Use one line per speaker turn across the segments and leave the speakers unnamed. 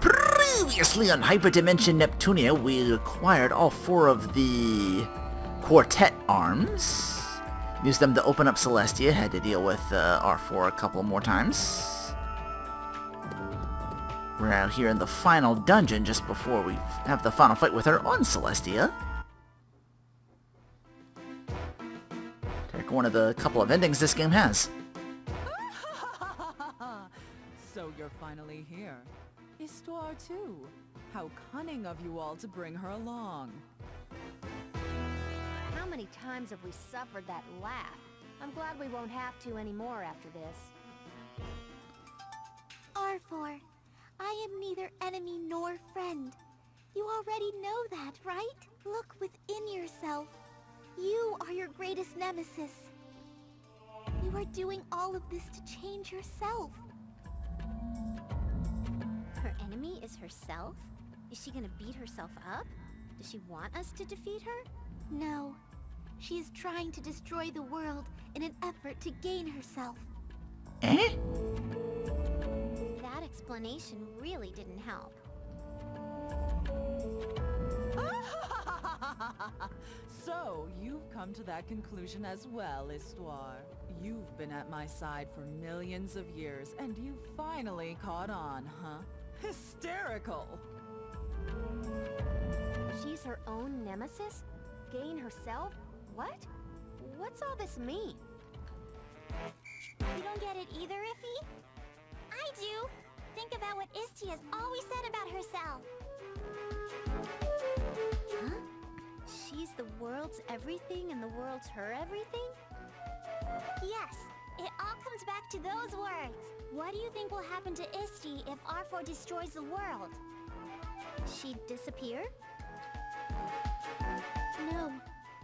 Previously on Hyperdimension Neptunia, we acquired all 4 of the quartet arms. Used them to open up Celestia, had to deal with Arfoire a couple more times. We're out here in the final dungeon just before we have the final fight with her on Celestia. Take one of the couple of endings this game has.
So you're finally here. Histoire too. How cunning of you all to bring her along.
How many times have we suffered that laugh? I'm glad we won't have to anymore after this.
Arfoire, I am neither enemy nor friend. You already know that, right? Look within yourself. You are your greatest nemesis. You are doing all of this to change yourself.
Her enemy is herself? Is she gonna beat herself up? Does she want us to defeat her?
No. She is trying to destroy the world in an effort to gain herself.
Eh?
That explanation really didn't help.
So, you've come to that conclusion as well, Histoire. You've been at my side for millions of years, and you finally caught on, huh? Hysterical!
She's her own nemesis? Gain herself? What? What's all this mean?
You don't get it either, Iffy? I do! Think about what Isti has always said about herself.
Huh? She's the world's everything and the world's her everything?
Yes, it all comes back to those words. What do you think will happen to Isti if Arfoire destroys the world?
She'd disappear?
No,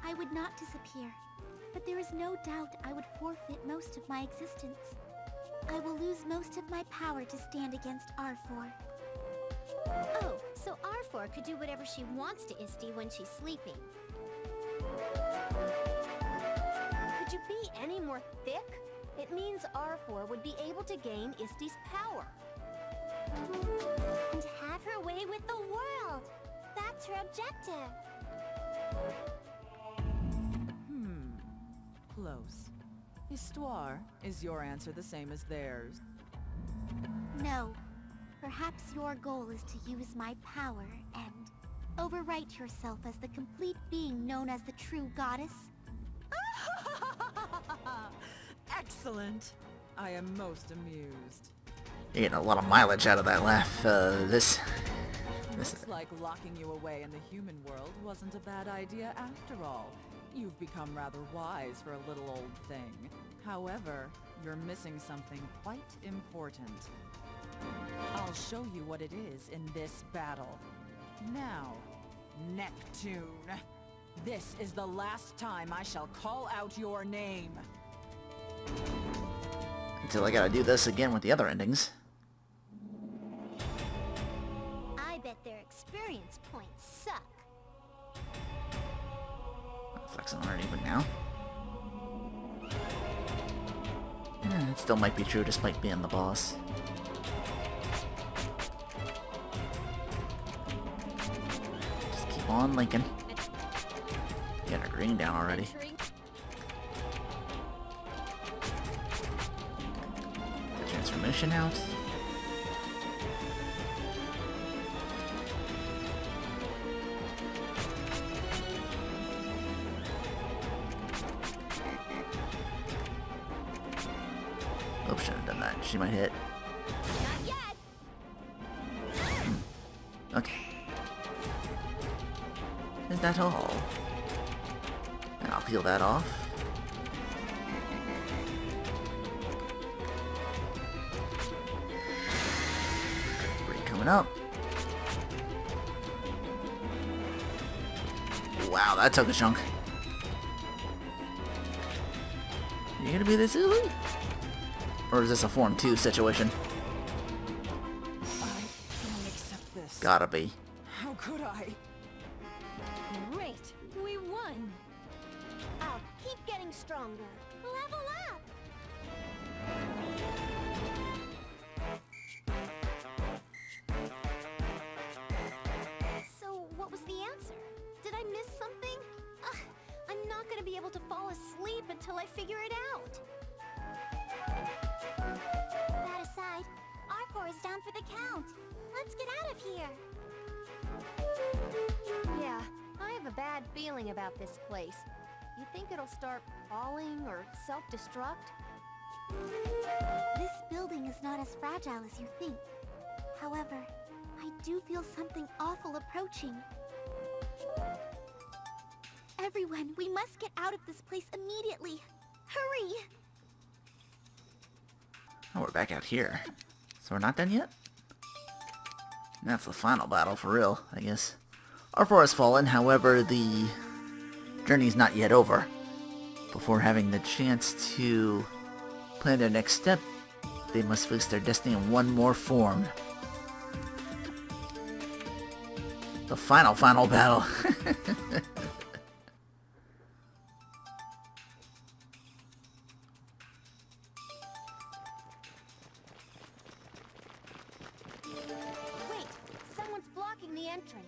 I would not disappear. But there is no doubt I would forfeit most of my existence. I will lose most of my power to stand against Arfoire.
Oh, so Arfoire could do whatever she wants to Isti when she's sleeping. Could you be any more thick? It means Arfoire would be able to gain Isti's power.
And have her way with the world. That's her objective.
Close. Histoire, is your answer the same as theirs?
No. Perhaps your goal is to use my power and overwrite yourself as the complete being known as the true goddess.
Excellent! I am most amused.
You're getting a lot of mileage out of that laugh. This
Looks like locking you away in the human world wasn't a bad idea after all. You've become rather wise for a little old thing. However, you're missing something quite important. I'll show you what it is in this battle. Now, Neptune. This is the last time I shall call out your name.
until I gotta do this again with the other endings.
I bet their experience points suck.
Flexing on it even now. It still might be true despite being the boss. Just keep on linking. Get our green down already. The transformation out. Oops, shouldn't have done that. She might hit.
Not yet!
Okay. Is that all? And I'll peel that off. Green coming up. Wow, that took a chunk. You gonna be this easy? Or is this a Form 2 situation?
I can't accept this.
Gotta be.
How could I?
Great! We won! I'll keep getting stronger. Level up! So, what was the answer? Did I miss something? Ugh, I'm not gonna be able to fall asleep until I figure it out.
That aside, Arfoire is down for the count. Let's get out of here.
Yeah, I have a bad feeling about this place. You think it'll start falling or self-destruct?
This building is not as fragile as you think. However, I do feel something awful approaching. Everyone, we must get out of this place immediately. Hurry!
Oh, we're back out here. So we're not done yet? That's the final battle for real, I guess. Arfoire has fallen, however, the journey's not yet over. Before having the chance to plan their next step, they must face their destiny in one more form. The final battle.
Wait, someone's blocking the entrance.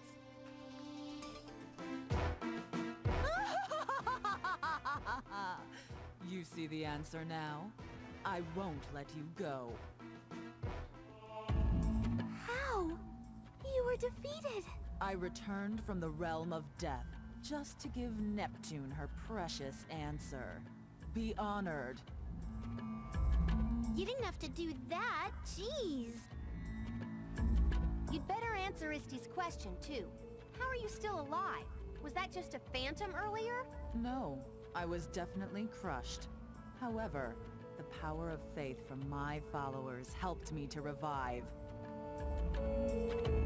You see the answer now? I won't let you go.
How? You were defeated.
I returned from the realm of death, just to give Neptune her precious answer. Be honored.
You didn't have to do that, jeez. You'd better answer Isty's question, too. How are you still alive? Was that just a phantom earlier?
No, I was definitely crushed. However, the power of faith from my followers helped me to revive.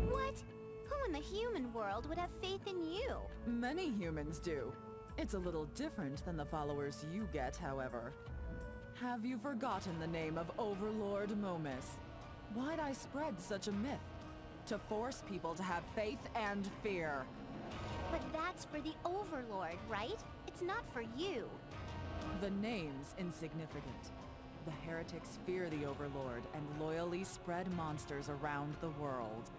What? Who in the human world would have faith in you?
Many humans do. It's a little different than the followers you get, however. Have you forgotten the name of Overlord Momus? Why'd I spread such a myth? To force people to have faith and fear.
But that's for the Overlord, right? It's not for you.
The name's insignificant. The heretics fear the Overlord and loyally spread monsters around the world.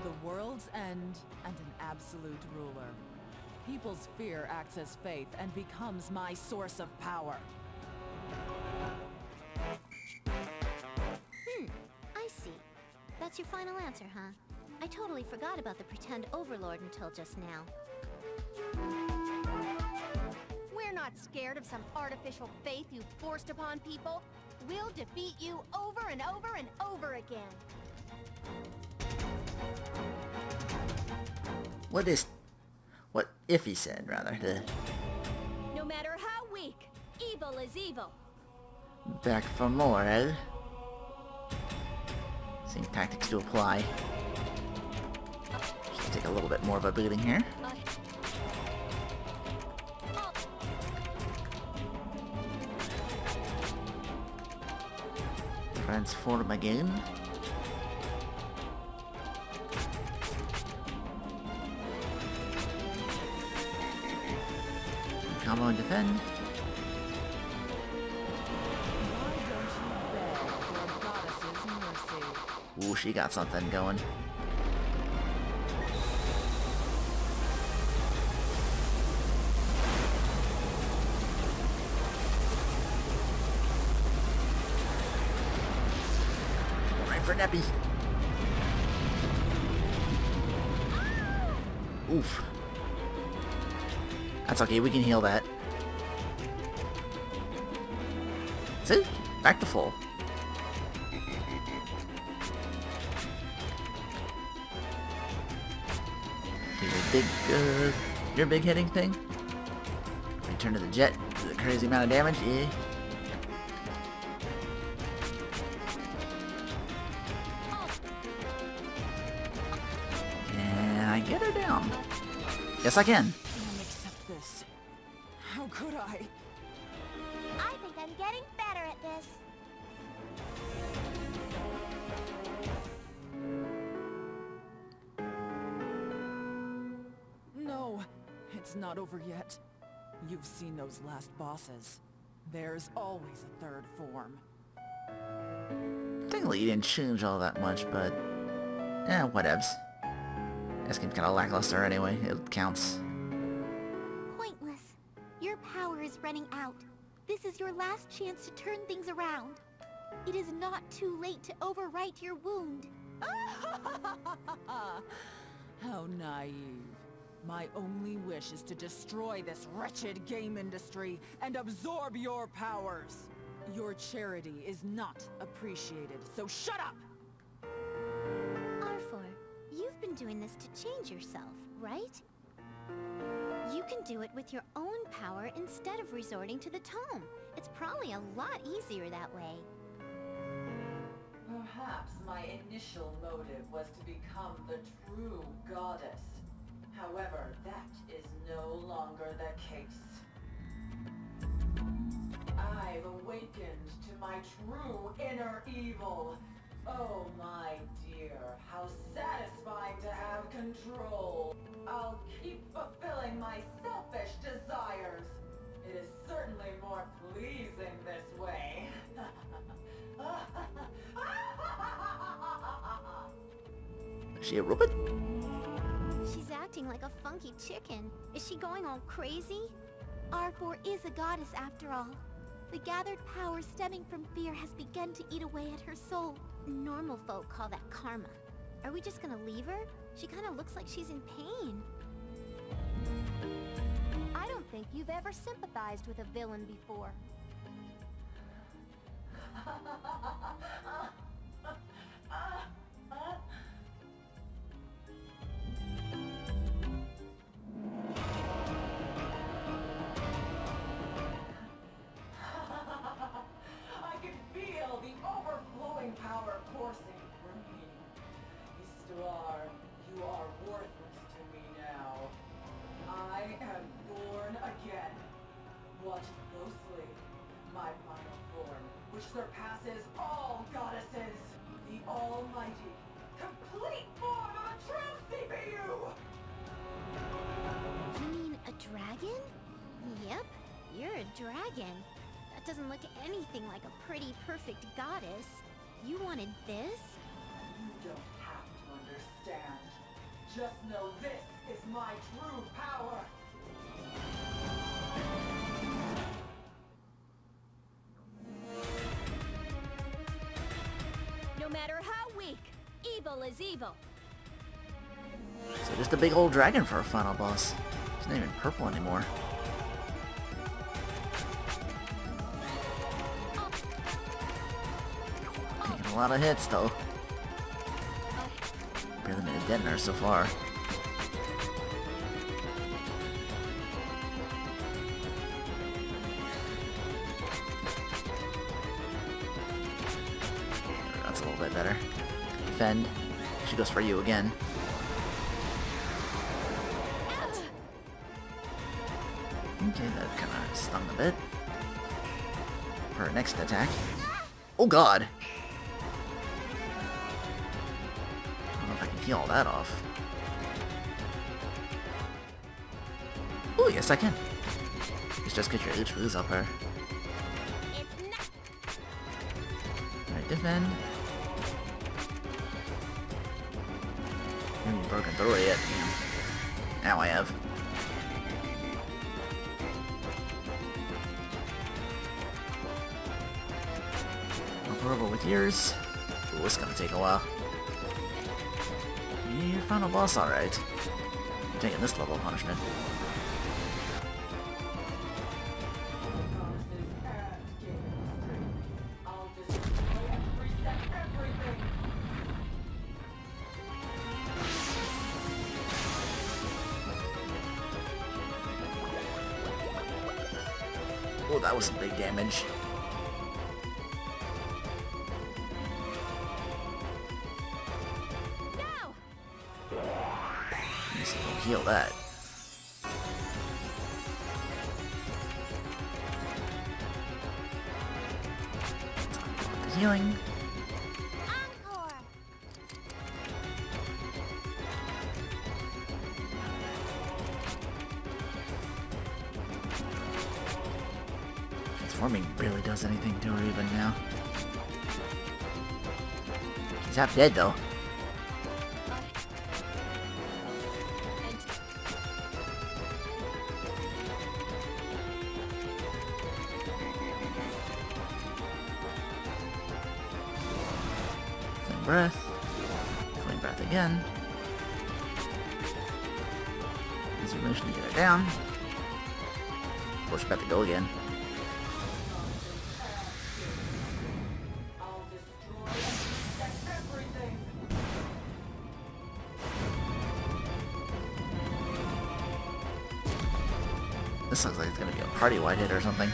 The world's end and an absolute ruler. People's fear acts as faith and becomes my source of power.
I see. That's your final answer, huh? I totally forgot about the pretend Overlord until just now. We're not scared of some artificial faith you forced upon people. We'll defeat you over and over and over again.
What if he said, rather?
No matter how weak, evil is evil.
Back for more, eh? Same tactics to apply. Just take a little bit more of a beating here. Transform again. Combo and defend.
Why don't you beg for a goddess's mercy?
Ooh, she got something going. Right for Neppy. Oof. That's okay, we can heal that. See? Back to full. Your big hitting thing. Return to the jet. The crazy amount of damage. Yeah. Can I get her down? Yes, I can.
I can't accept this. How could I?
I think I'm getting better at this.
No, it's not over yet. You've seen those last bosses. There's always a third form.
Technically, you didn't change all that much, but... whatevs. This game's kinda lackluster anyway. It counts.
Pointless. Your power is running out. This is your last chance to turn things around. It is not too late to overwrite your wound.
How naive. My only wish is to destroy this wretched game industry and absorb your powers. Your charity is not appreciated, so shut up!
Arfoire, you've been doing this to change yourself, right? You can do it with your own power instead of resorting to the tome. It's probably a lot easier that way.
Perhaps my initial motive was to become the true goddess. However, that is no longer the case. I've awakened to my true inner evil. Oh my dear, how satisfying to have control. I'll keep fulfilling my selfish desires. It is certainly more pleasing this way.
Is she a robot?
She's acting like a funky chicken. Is she going all crazy? Arfoire is a goddess after all. The gathered power stemming from fear has begun to eat away at her soul. Normal folk call that karma. Are we just gonna leave her? She kinda looks like she's in pain.
I don't think you've ever sympathized with a villain before.
I can feel the overflowing power coursing through me. Histoire, you are worthless to me now. I am born again. Watch closely. My final form, which surpasses all goddesses. The almighty, complete form of a true CPU!
You mean a dragon? Yep, you're a dragon. That doesn't look anything like a pretty, perfect goddess. You wanted this?
You don't have to understand. Just know this is my true power.
No matter how weak, evil is evil.
So just a big old dragon for a final boss. It's not even purple anymore. Taking a lot of hits though. Barely made a dent in her so far. That's a little bit better. Defend. She goes for you again. Okay, that kind of stung a bit. For her next attack. Oh god! I don't know if I can heal all that off. Oh, yes I can. It's just get your HP's up her. Alright, defend. I haven't even broken through it yet. Now I have. Over with yours. Ooh, it's gonna take a while. Your final boss, alright. You're taking this level of punishment. Oh, that was some big damage. Heal that. healing.
Encore!
Transforming barely does anything to her even now. She's half dead though. Flame breath. Flame breath again. Resolution to get her down. Of course, about to go again. This looks like it's gonna be a party-wide hit or something.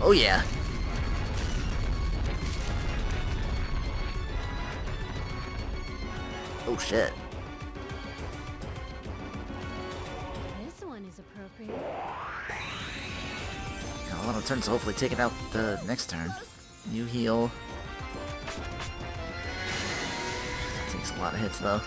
Oh yeah. Oh shit.
This one is appropriate.
Got a lot of turns, so hopefully take it out the next turn. You heal. Takes a lot of hits though.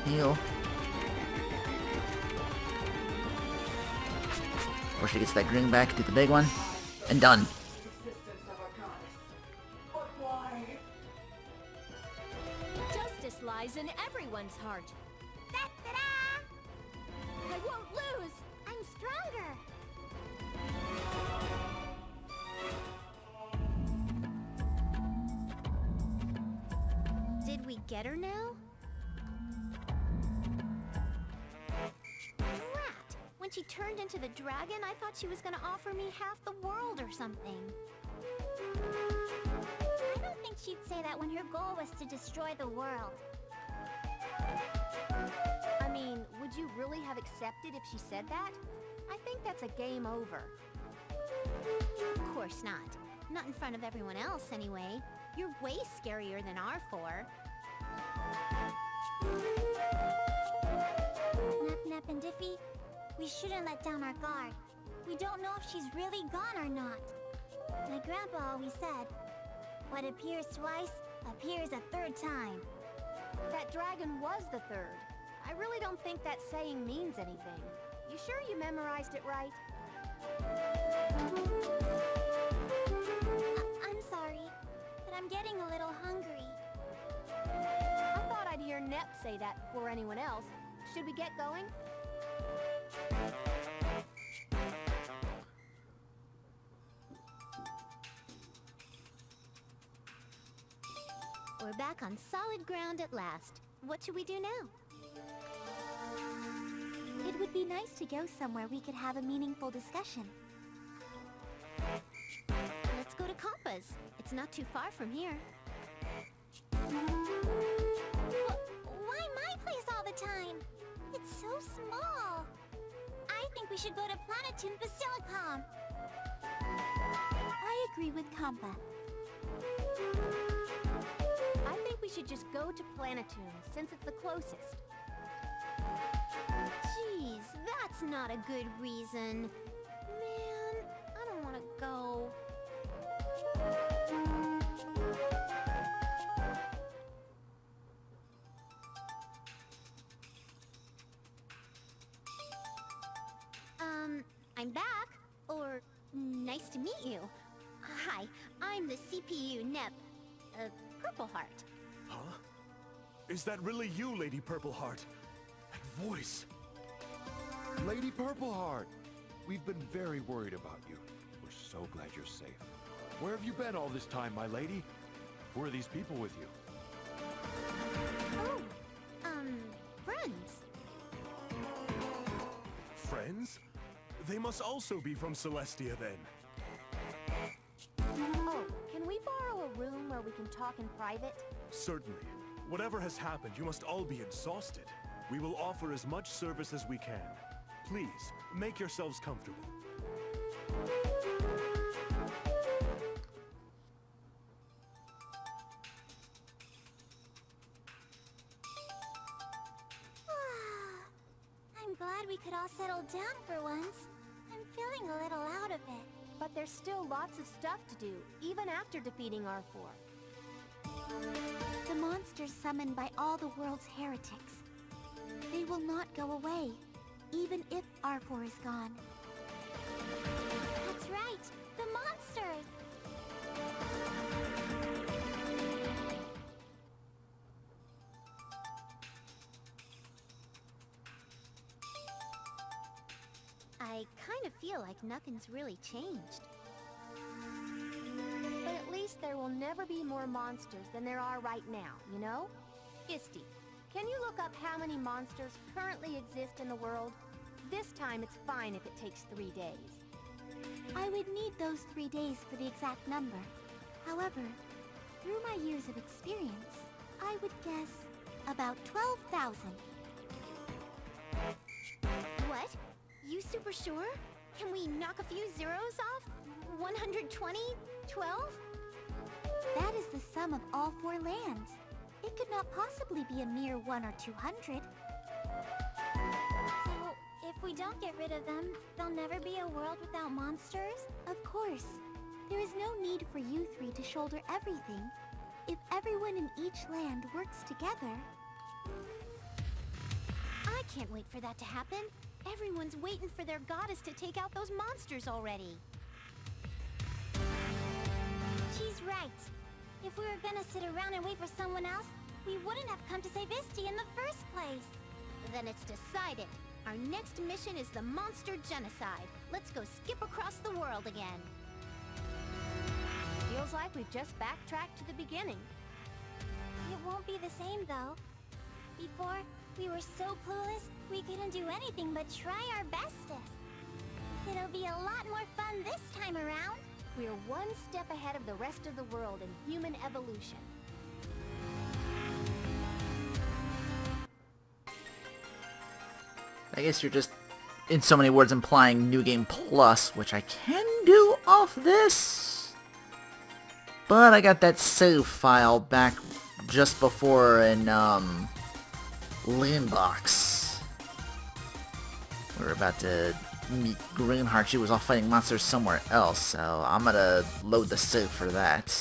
Heal. Before she gets that green back, do the big one. And done.
Justice lies in everyone's heart.
Da-da-da! I won't lose! I'm stronger! Did we get her now? Drat! When she turned into the dragon, I thought she was gonna offer me half the world or something. I don't think she'd say that when her goal was to destroy the world.
I mean, would you really have accepted if she said that? I think that's a game over.
Of course not. Not in front of everyone else, anyway. You're way scarier than Arfoire. Nap Nap and Diffy, we shouldn't let down our guard. We don't know if she's really gone or not. My grandpa always said, what appears twice, appears a third time.
That dragon was the third. I really don't think that saying means anything. You sure you memorized it right?
I'm sorry, but I'm getting a little hungry.
I thought I'd hear Nep say that before anyone else. Should we get going?
We're back on solid ground at last. What should we do now? It would be nice to go somewhere we could have a meaningful discussion. Let's go to Compa's. It's not too far from here. Why my place all the time? It's so small. I think we should go to Planetoon Basilicom. I agree with Compa.
I think we should just go to Planetoon, since it's the closest.
Jeez, that's not a good reason. Man, I don't want to go. I'm back. Or, nice to meet you. Hi, I'm the CPU Nep, Purple Heart.
Huh? Is that really you, Lady Purple Heart? That voice.
Lady Purple Heart, we've been very worried about you. We're so glad you're safe. Where have you been all this time, my lady? Who are these people with you?
Oh, friends.
Friends? They must also be from Celestia, then.
Oh, can we borrow a room where we can talk in private?
Certainly. Whatever has happened, you must all be exhausted. We will offer as much service as we can. Please, make yourselves comfortable.
I'm glad we could all settle down for once. I'm feeling a little out of it.
But there's still lots of stuff to do, even after defeating Arfoire.
The monsters summoned by all the world's heretics. They will not go away, even if Arfoire is gone. That's right, the monsters!
I kind of feel like nothing's really changed. But at least there will never be more monsters than there are right now, you know? Isty, can you look up how many monsters currently exist in the world? This time it's fine if it takes 3 days.
I would need those 3 days for the exact number. However, through my years of experience, I would guess about 12,000.
What? You super sure? Can we knock a few zeros off? 120? 12?
That is the sum of all 4 lands. It could not possibly be a mere 1 or 200. So, if we don't get rid of them, there'll never be a world without monsters? Of course. There is no need for you 3 to shoulder everything. If everyone in each land works together...
I can't wait for that to happen. Everyone's waiting for their goddess to take out those monsters already.
She's right. If we were gonna sit around and wait for someone else, we wouldn't have come to save Isty in the first place.
Then it's decided. Our next mission is the monster genocide. Let's go skip across the world again. Feels like we've just backtracked to the beginning.
It won't be the same, though. Before, we were so clueless, we couldn't do anything but try our bestest. It'll be a lot more fun this time around.
We're one step ahead of the rest of the world in human evolution.
I guess you're just, in so many words, implying New Game Plus, which I can do off this. But I got that save file back just before in, Landbox. We were about to meet Greenheart. She was off fighting monsters somewhere else, so I'm gonna load the save for that.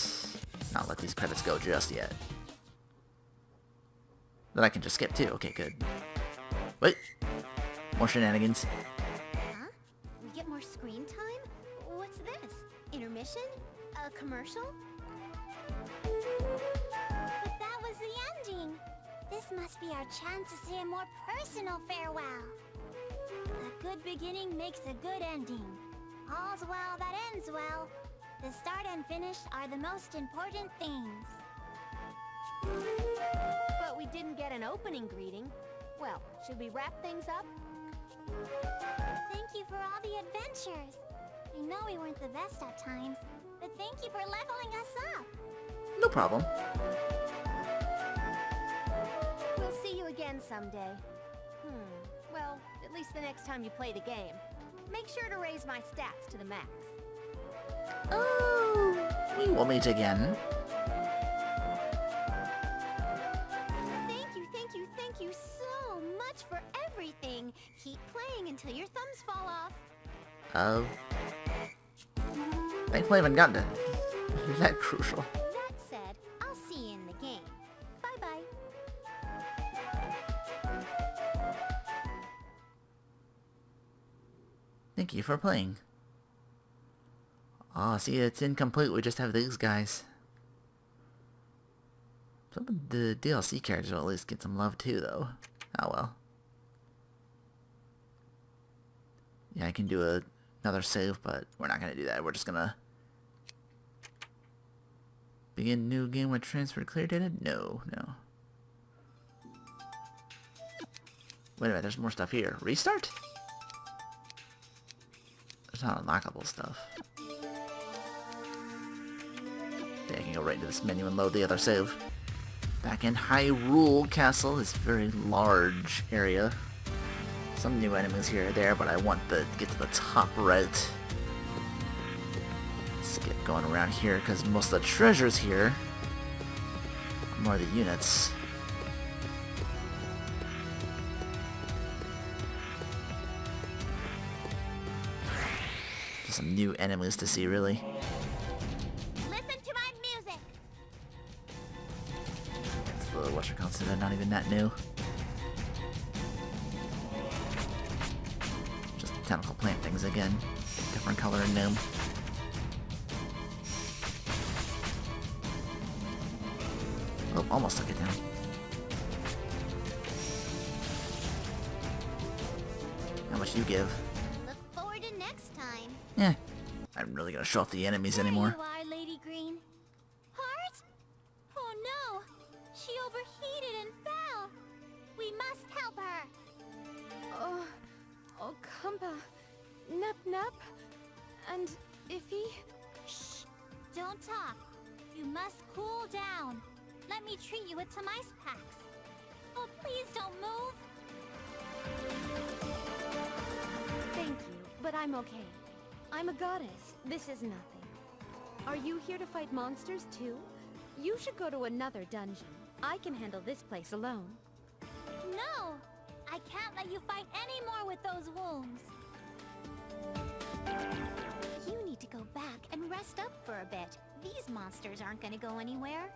Not let these credits go just yet. Then I can just skip too. Okay, good. Wait. More shenanigans.
Huh? We get more screen time? What's this? Intermission? A commercial?
But that was the ending. This must be our chance to say a more personal farewell. A good beginning makes a good ending. All's well that ends well. The start and finish are the most important things.
But we didn't get an opening greeting. Well, should we wrap things up?
Thank you for all the adventures. I know we weren't the best at times, but thank you for leveling us up.
No problem.
We'll see you again someday. Well, at least the next time you play the game. Make sure to raise my stats to the max.
Oh, we will meet again.
Thank you so much for everything. Keep playing until your thumbs fall off.
Thankfully I haven't gotten to that crucial.
That said, I'll see you in the game. Bye-bye.
Thank you for playing. Aw, see, it's incomplete. We just have these guys. Some of the DLC characters will at least get some love too, though. Oh well. Yeah, I can do another save, but we're not going to do that. We're just going to begin new game with transfer clear data? No. Wait a minute, there's more stuff here. Restart? There's not unlockable stuff. Okay, I can go right into this menu and load the other save. Back in Hyrule Castle, this very large area. Some new enemies here or there, but I want to get to the top right. Let's get going around here, because most of the treasures here are more the units. Just some new enemies to see, really.
Listen to my music.
It's the Western Continent, not even that new. Just tentacle plant things again. Different color and name. Oh, almost took it down. How much you give?
Look forward to next time.
Eh. I'm really gonna show off the enemies anymore.
There you are, Lady Green. Heart? Oh no! She overheated and fell. We must help her.
Oh, Kumpa, Nep, and Iffy.
Shh! Don't talk. You must cool down. Let me treat you with some ice packs. Oh, please don't move.
Thank you, but I'm okay. I'm a goddess. This is nothing. Are you here to fight monsters too? You should go to another dungeon. I can handle this place alone.
No! I can't let you fight anymore with those wounds. You need to go back and rest up for a bit. These monsters aren't gonna go anywhere.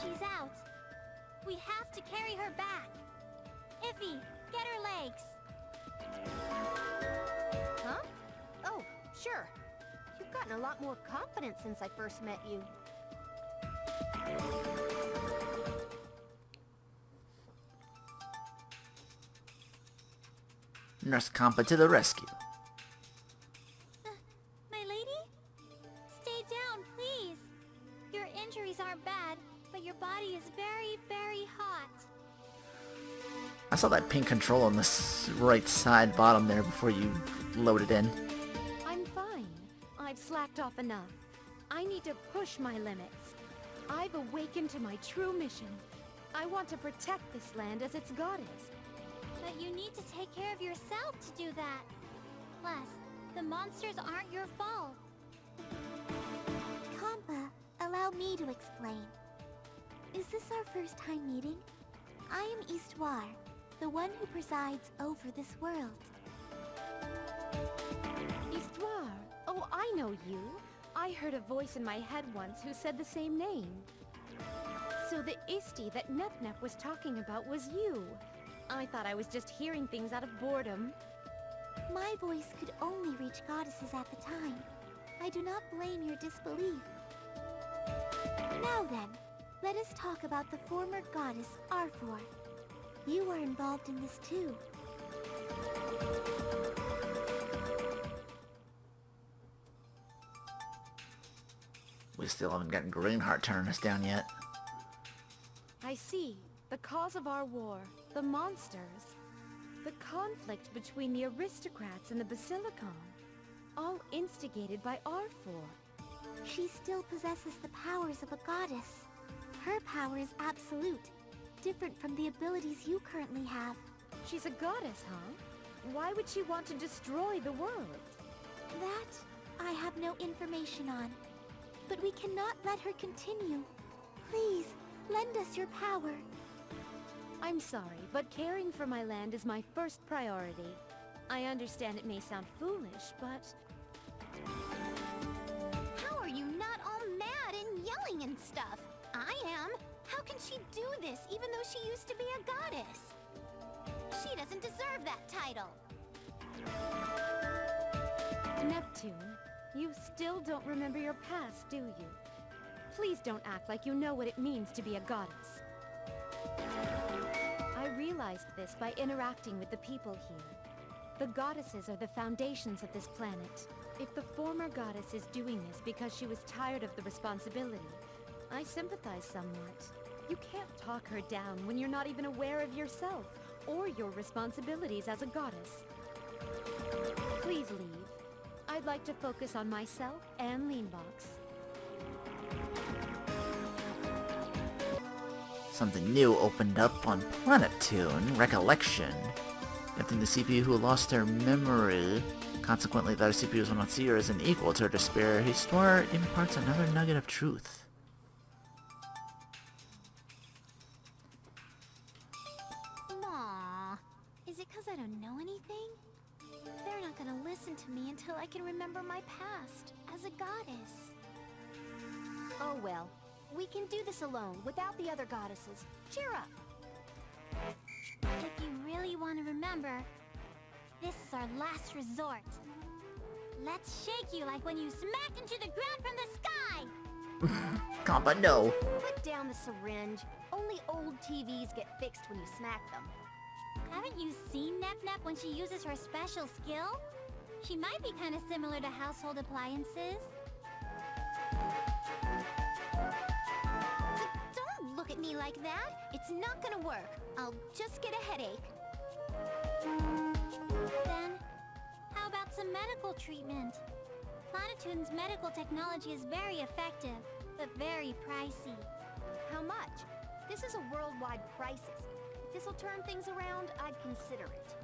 She's out. We have to carry her back. Iffy, get her legs.
Huh? Oh, sure. You've gotten a lot more confident since I first met you.
Nurse Compa to the rescue.
My lady? Stay down, please. Your injuries aren't bad, but your body is very, very hot.
I saw that pink control on this right side bottom there before you loaded in.
I'm fine. I've slacked off enough. I need to push my limits. I've awakened to my true mission. I want to protect this land as its goddess.
But you need to take care of yourself to do that. Plus, the monsters aren't your fault. Kampa, allow me to explain. Is this our first time meeting? I am Histoire, the one who presides over this world.
Histoire. Oh, I know you. I heard a voice in my head once who said the same name. So the Isti that Nep was talking about was you. I thought I was just hearing things out of boredom.
My voice could only reach goddesses at the time. I do not blame your disbelief. Now then, let us talk about the former goddess Arfoire. You are involved in this too.
We still haven't gotten Greenheart turning us down yet.
I see. The cause of our war. The monsters. The conflict between the aristocrats and the Basilicon. All instigated by Arfoire.
She still possesses the powers of a goddess. Her power is absolute, different from the abilities you currently have.
She's a goddess, huh? Why would she want to destroy the world?
That I have no information on. But we cannot let her continue. Please, lend us your power.
I'm sorry, but caring for my land is my first priority. I understand it may sound foolish, but...
How are you not all mad and yelling and stuff? I am. How can she do this, even though she used to be a goddess? She doesn't deserve that title.
Neptune, you still don't remember your past, do you? Please don't act like you know what it means to be a goddess. I realized this by interacting with the people here. The goddesses are the foundations of this planet. If the former goddess is doing this because she was tired of the responsibility, I sympathize somewhat. You can't talk her down when you're not even aware of yourself or your responsibilities as a goddess. Please leave. I'd like to focus on myself and Leanbox.
Something new opened up on Planet Tune, Recollection. Gifting the CPU who lost her memory. Consequently, that her CPUs will not see her as an equal to her despair. Histoire imparts another nugget of truth.
Aww. Is it 'cause I don't know anything? They're not gonna listen to me until I can remember my past as a goddess.
Oh well. We can do this alone, without the other goddesses. Cheer up!
If you really want to remember, this is our last resort. Let's shake you like when you smacked into the ground from the sky!
Compa, no.
Put down the syringe. Only old TVs get fixed when you smack them.
Haven't you seen Nep Nep when she uses her special skill? She might be kind of similar to household appliances.
Don't look at me like that. It's not gonna work. I'll just get a headache.
Then, how about some medical treatment? Planetoon's medical technology is very effective, but very pricey.
How much? This is a worldwide crisis. If this'll turn things around, I'd consider it.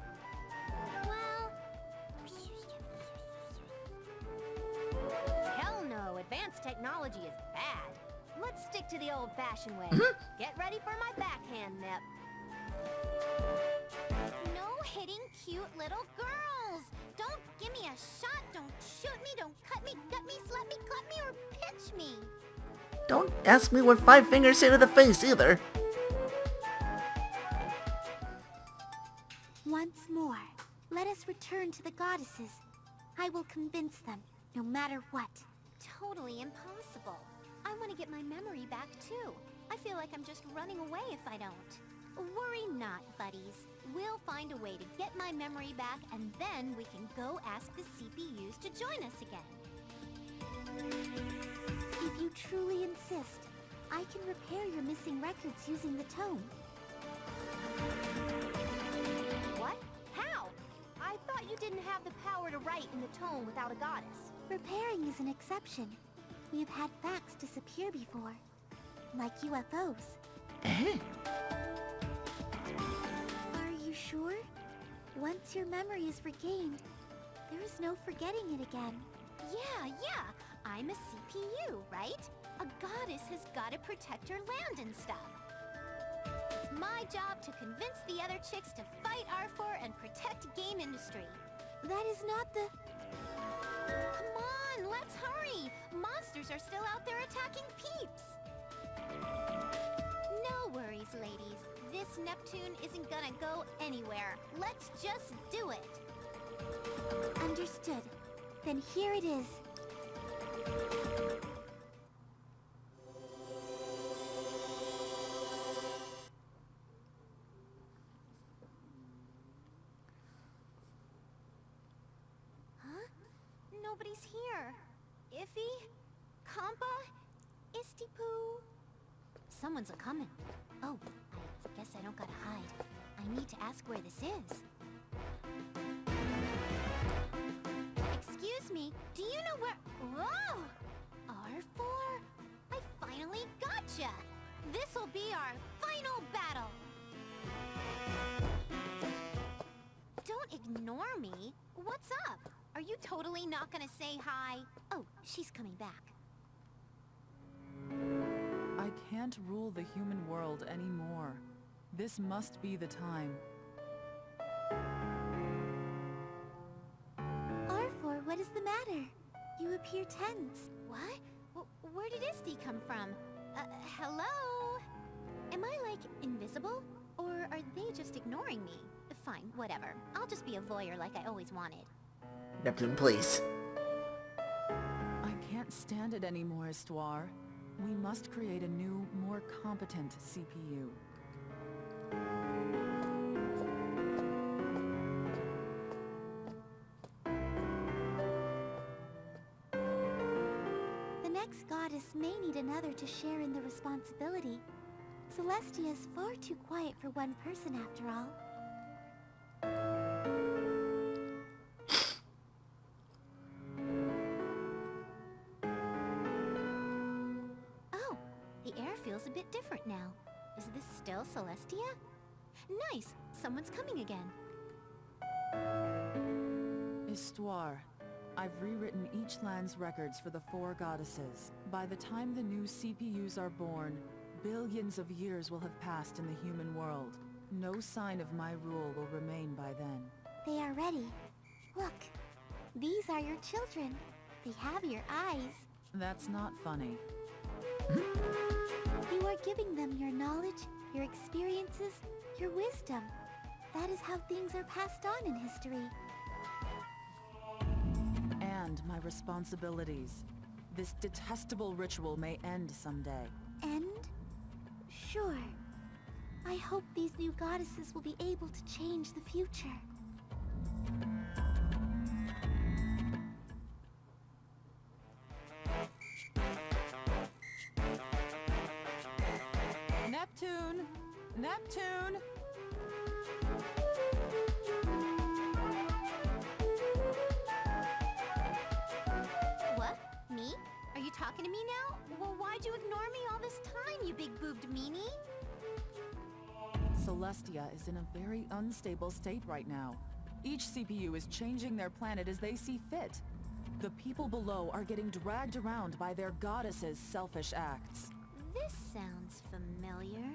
Well...
Hell no, advanced technology is bad. Let's stick to the old-fashioned way. Get ready for my backhand, Nep.
No hitting cute little girls! Don't give me a shot, don't shoot me, don't cut me, gut me, slap me, clap me, or pinch me!
Don't ask me what 5 fingers say to the face either.
Once more, let us return to the goddesses. I will convince them, no matter what.
Totally impossible. I want to get my memory back, too. I feel like I'm just running away if I don't. Worry not, buddies. We'll find a way to get my memory back, and then we can go ask the CPUs to join us again.
If you truly insist, I can repair your missing records using the tome.
What? How? I thought you didn't have the power to write in the tome without a goddess.
Repairing is an exception. We have had facts disappear before, like UFOs.
Eh?
Are you sure? Once your memory is regained, there is no forgetting it again.
Yeah. I'm a CPU, right? A goddess has got to protect her land and stuff. It's my job to convince the other chicks to fight Arfoire and protect game industry.
That is not the...
Come on, let's hurry! Monsters are still out there attacking peeps! No worries, ladies. This Neptune isn't gonna go anywhere. Let's just do it!
Understood. Then here it is.
Huh? Nobody's here. Iffy? Compa? Istipoo? Someone's a-coming. Oh, I guess I don't gotta hide. I need to ask where this is. Excuse me, do you know where... Whoa! Arfoire? I finally gotcha! This'll be our final battle! Don't ignore me. What's up? Are you totally not gonna say hi? Oh, she's coming back.
I can't rule the human world anymore. This must be the time.
Arfoire, what is the matter? You appear tense.
What? Where did Isti come from? Hello? Am I, like, invisible? Or are they just ignoring me? Fine, whatever. I'll just be a voyeur like I always wanted.
Neptune, please.
I can't stand it anymore, Histoire. We must create a new, more competent CPU.
The next goddess may need another to share in the responsibility. Celestia is far too quiet for one person, after all.
Oh, the air feels a bit different now.
Is this still Celestia? Nice! Someone's coming again.
Histoire. I've rewritten each land's records for the 4 goddesses. By the time the new CPUs are born, billions of years will have passed in the human world. No sign of my rule will remain by then.
They are ready. Look, these are your children. They have your eyes.
That's not funny.
You are giving them your knowledge, your experiences, your wisdom. That is how things are passed on in history.
And my responsibilities. This detestable ritual may end someday.
End? Sure. I hope these new goddesses will be able to change the future.
Neptune! Neptune!
What? Me? Are you talking to me now? Well, why'd you ignore me all this time, you big-boobed meanie?
Celestia is in a very unstable state right now. Each CPU is changing their planet as they see fit. The people below are getting dragged around by their goddesses' selfish acts.
This sounds familiar.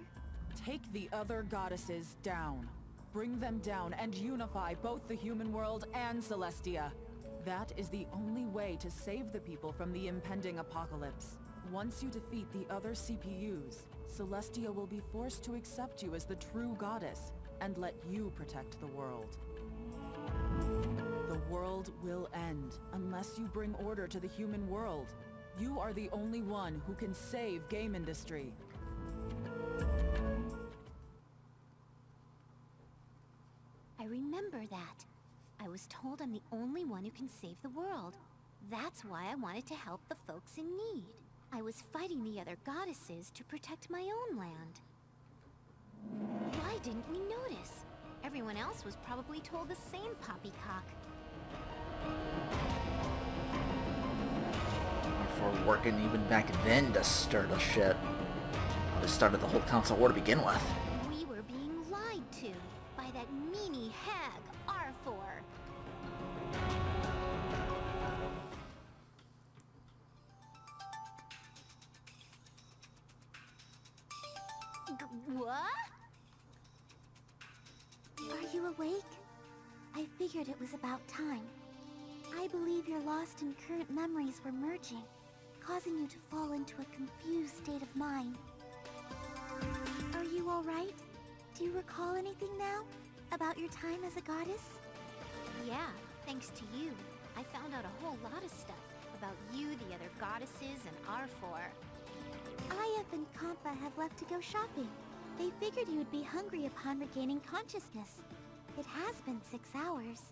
Take the other goddesses down. Bring them down and unify both the human world and Celestia. That is the only way to save the people from the impending apocalypse. Once you defeat the other CPUs, Celestia will be forced to accept you as the true goddess and let you protect the world. The world will end unless you bring order to the human world. You are the only one who can save game industry.
I remember that. I was told I'm the only one who can save the world. That's why I wanted to help the folks in need. I was fighting the other goddesses to protect my own land. Why didn't we notice? Everyone else was probably told the same poppycock.
For working even back then to stir the shit. Just started the whole council war to begin with.
We were being lied to by that meanie hag, Arfoire. What? Are you awake? I figured it was about time. I believe your lost and current memories were merging, causing you to fall into a confused state of mind. Are you alright? Do you recall anything now? About your time as a goddess? Yeah, thanks to you. I found out a whole lot of stuff about you, the other goddesses, and Arfoire. Ayaf and Kampa have left to go shopping. They figured you would be hungry upon regaining consciousness. It has been 6 hours.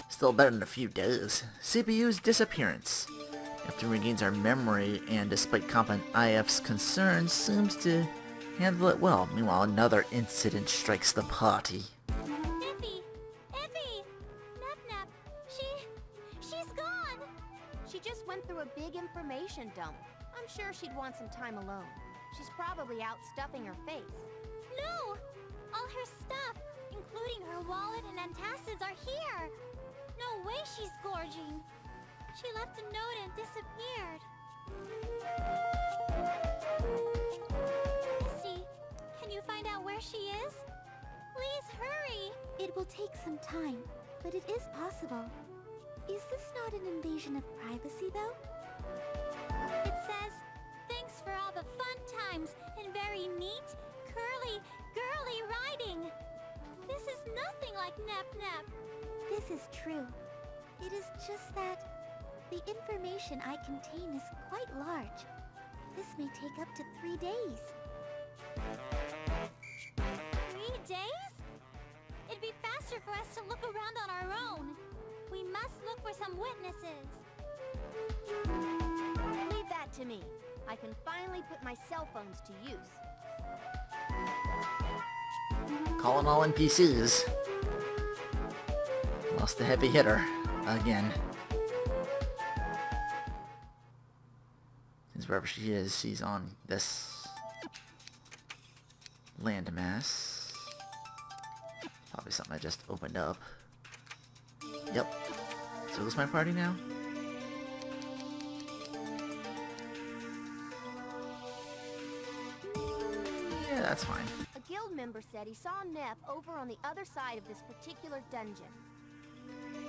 Still better than a few days. CPU's disappearance. Neptune regains our memory and, despite Kampa and IF's concerns, seems to handle it well. Meanwhile, another incident strikes the party.
Iffy! Iffy! Nap-Nap! She's gone!
She just went through a big information dump. I'm sure she'd want some time alone. She's probably out stuffing her face.
No! All her stuff, including her wallet and antacids, are here! No way she's gorging! She left a note and disappeared. Missy, can you find out where she is? Please hurry! It will take some time, but it is possible. Is this not an invasion of privacy, though? It says, thanks for all the fun times and very neat, curly, girly riding. This is nothing like Nap-Nap. This is true. It is just that the information I contain is quite large. This may take up to 3 days. 3 days? It'd be faster for us to look around on our own. We must look for some witnesses.
Leave that to me. I can finally put my cell phones to use.
Calling all NPCs. Lost the heavy hitter. Again. Since wherever she is, she's on this landmass. Probably something I just opened up. Yep. So this is my party now? Yeah, that's fine.
A guild member said he saw Nep over on the other side of this particular dungeon.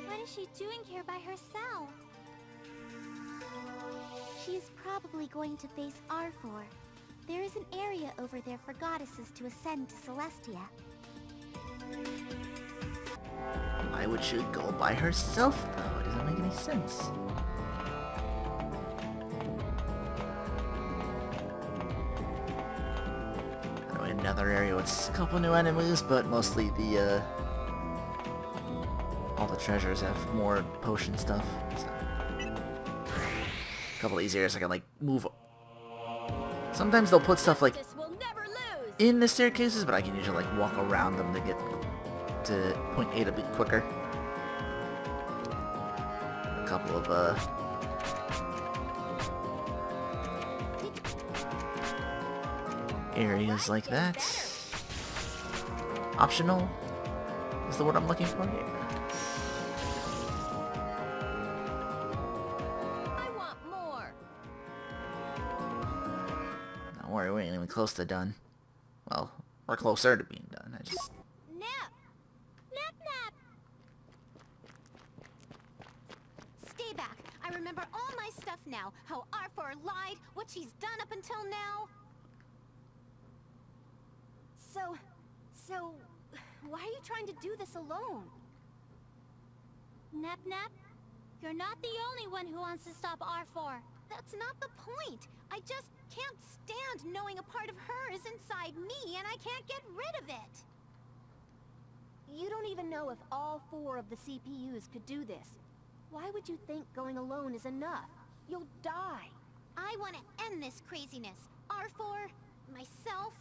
What is she doing here by herself? She is probably going to face Arfoire. There is an area over there for goddesses to ascend to Celestia.
Why would she go by herself, though? It doesn't make any sense. I know another area with a couple new enemies, but mostly the, all the treasures have more potion stuff. So. A couple of these areas I can, like, move. Sometimes they'll put stuff, like, in the staircases, but I can usually, like, walk around them to get to point A a bit quicker. A couple of areas like that. Optional is the word I'm looking for here.
I want more.
Don't worry, we ain't even close to done. Well, we're closer to being done. I just...
Nep! Stay back. I remember all my stuff now. How Arfoire lied, what she's done up until now. So, why are you trying to do this alone?
Nep, you're not the only one who wants to stop Arfoire.
That's not the point. I just can't stand knowing a part of her is inside me and I can't get rid of it. You don't even know if all 4 of the CPUs could do this. Why would you think going alone is enough? You'll die. I want to end this craziness. Arfoire, myself,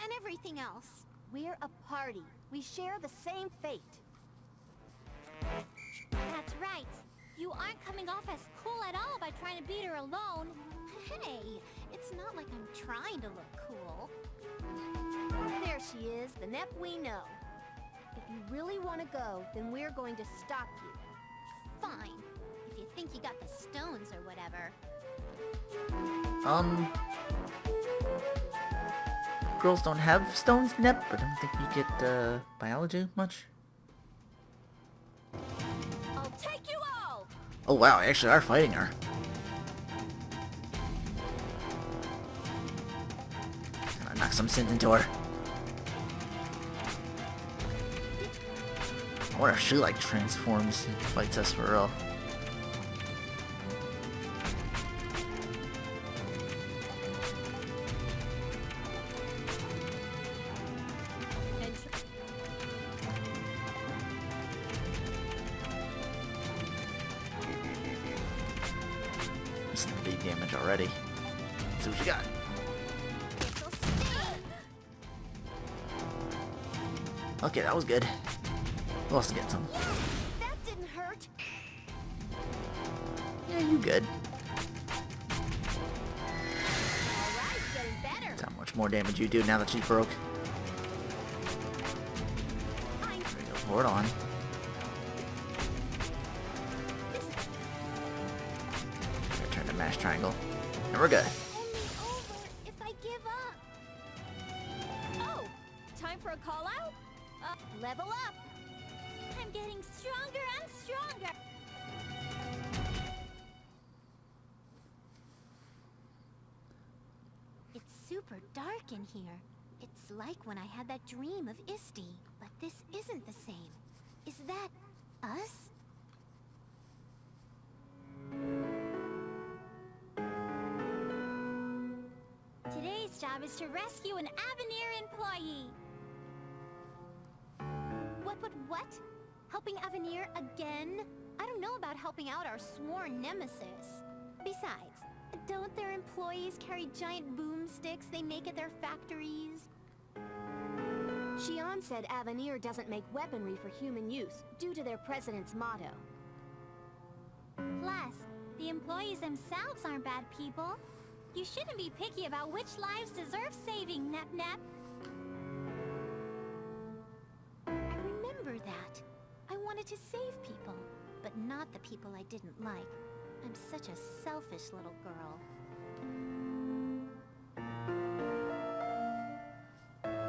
and everything else. We're a party. We share the same fate.
That's right. You aren't coming off as cool at all by trying to beat her alone.
Hey, it's not like I'm trying to look cool. There she is, the Nep we know. If you really want to go, then we're going to stop you. Fine. If you think you got the stones or whatever.
Girls don't have stones, Nep. I don't think you get, biology much.
I'll take you all!
Oh wow, I actually are fighting her. Gonna knock some sense into her. I wonder if she, like, transforms and fights us for real. Some big damage already. Let's see what you got. Okay, that was good. Who else to get some?
That didn't hurt.
Yeah, you good.
Alright, getting better.
That's how much more damage you do now that she's broke. There you go, pour it on. Turn to mash triangle. And we're good.
Only over if I give up.
Oh, time for a call out?
Level up.
I'm getting stronger and stronger.
It's super dark in here. It's like when I had that dream of Isti, but this isn't the same. Is that us?
Today's job is to rescue an Avenir employee.
What? Helping Avenir again? I don't know about helping out our sworn nemesis. Besides, don't their employees carry giant boomsticks they make at their factories? Xion said Avenir doesn't make weaponry for human use, due to their president's motto.
Plus, the employees themselves aren't bad people. You shouldn't be picky about which lives deserve saving, Nep. I remember that. I wanted to save people, but not the people I didn't like. I'm such a selfish little girl.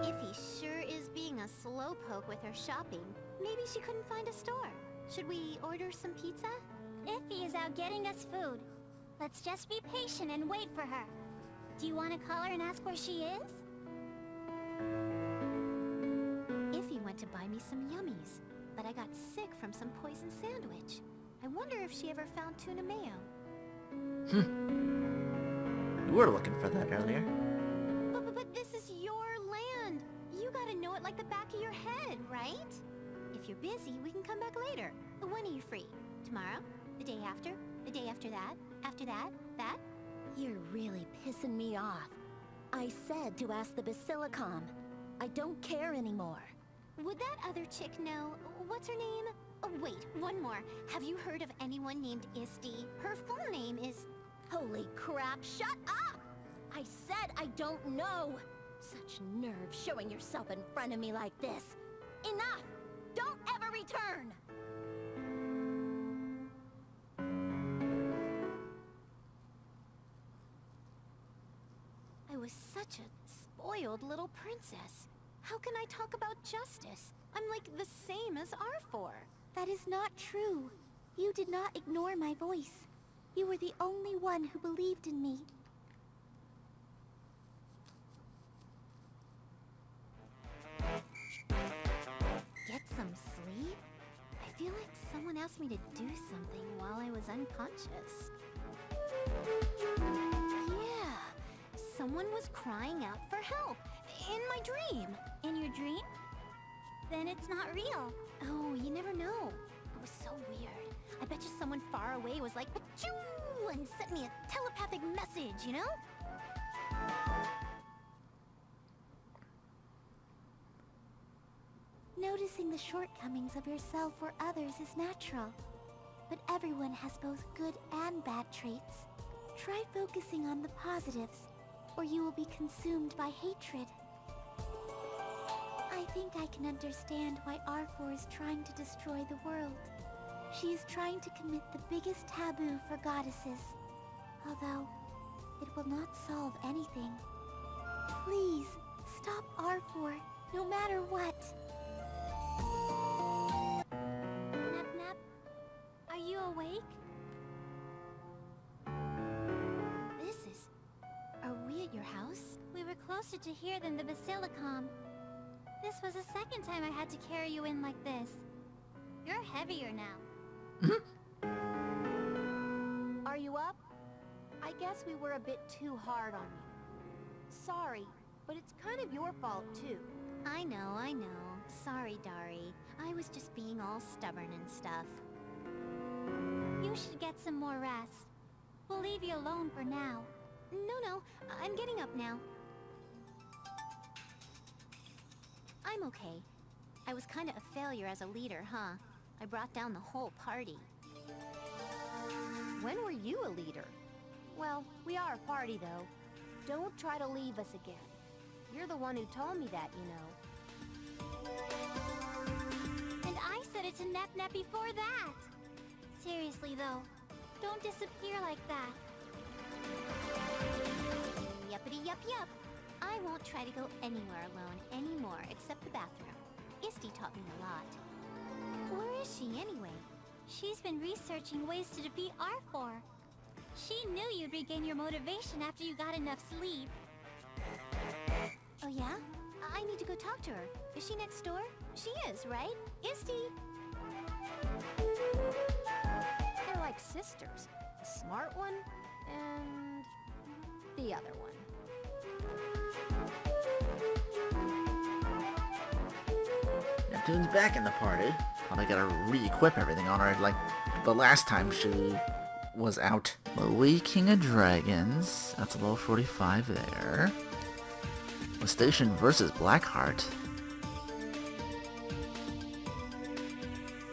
Iffy sure is being a slowpoke with her shopping. Maybe she couldn't find a store. Should we order some pizza? Iffy is out getting us food. Let's just be patient and wait for her. Do you want to call her and ask where she is? Iffy went to buy me some yummies, but I got sick from some poison sandwich. I wonder if she ever found tuna mayo.
You were looking for that earlier.
But this is your land. You gotta know it like the back of your head, right? If you're busy, we can come back later. When are you free? Tomorrow? The day after? The day after that? After that? That?
You're really pissing me off. I said to ask the Basilicom. I don't care anymore.
Would that other chick know? What's her name? Oh, wait, one more. Have you heard of anyone named Isti? Her full name is...
Holy crap, shut up! I said I don't know! Such nerve showing yourself in front of me like this. Enough! Don't ever return!
I was such a spoiled little princess. How can I talk about justice? I'm like the same as Arfoire.
That is not true. You did not ignore my voice. You were the only one who believed in me.
Get some sleep? I feel like someone asked me to do something while I was unconscious. Yeah, someone was crying out for help. In my dream. In your dream? Then it's not real. Oh, you never know. It was so weird. I bet you someone far away was like, "Achoo!" and sent me a telepathic message, you know?
Noticing the shortcomings of yourself or others is natural. But everyone has both good and bad traits. Try focusing on the positives, or you will be consumed by hatred. I think I can understand why Arfoire is trying to destroy the world. She is trying to commit the biggest taboo for goddesses. Although, it will not solve anything. Please, stop Arfoire, no matter what.
Nep, are you awake? Are we at your house? We were closer to here than the Basilicom. This was the second time I had to carry you in like this. You're heavier now.
Are you up? I guess we were a bit too hard on you. Sorry, but it's kind of your fault too.
I know. Sorry, Dari. I was just being all stubborn and stuff. You should get some more rest. We'll leave you alone for now. No, I'm getting up now. I'm okay. I was kind of a failure as a leader, huh? I brought down the whole party.
When were you a leader? Well, we are a party though. Don't try to leave us again. You're the one who told me that, you know.
And I said it to Nep before that. Seriously though, don't disappear like that. Yuppity yup. I won't try to go anywhere alone anymore except the bathroom. Isti taught me a lot. Where is she anyway? She's been researching ways to defeat Arfoire. She knew you'd regain your motivation after you got enough sleep. Oh yeah? I need to go talk to her. Is she next door? She is, right? Isti!
They're like sisters. The smart one, and the other one.
Neptune's back in the party. Probably gotta re-equip everything on her like the last time she was out. Louis, King of Dragons. That's a level 45 there. Station versus Blackheart.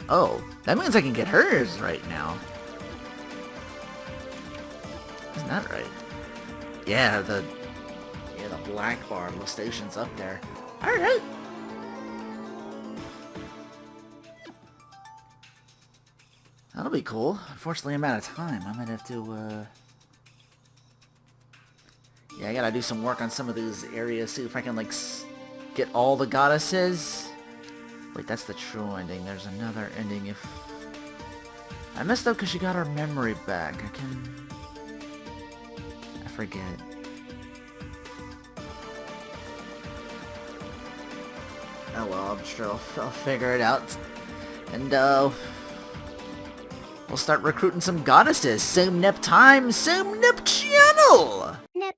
Oh, that means I can get hers right now. Isn't that right? Yeah, the black bar, the station's up there. Alright. That'll be cool. Unfortunately, I'm out of time. I might have to, yeah, I gotta do some work on some of these areas, see if I can, like, get all the goddesses. Wait, that's the true ending. There's another ending if... I messed up because she got her memory back. I forget. Oh well, I'm sure I'll figure it out. And, we'll start recruiting some goddesses. Same Nep time, same Nep channel!
Nep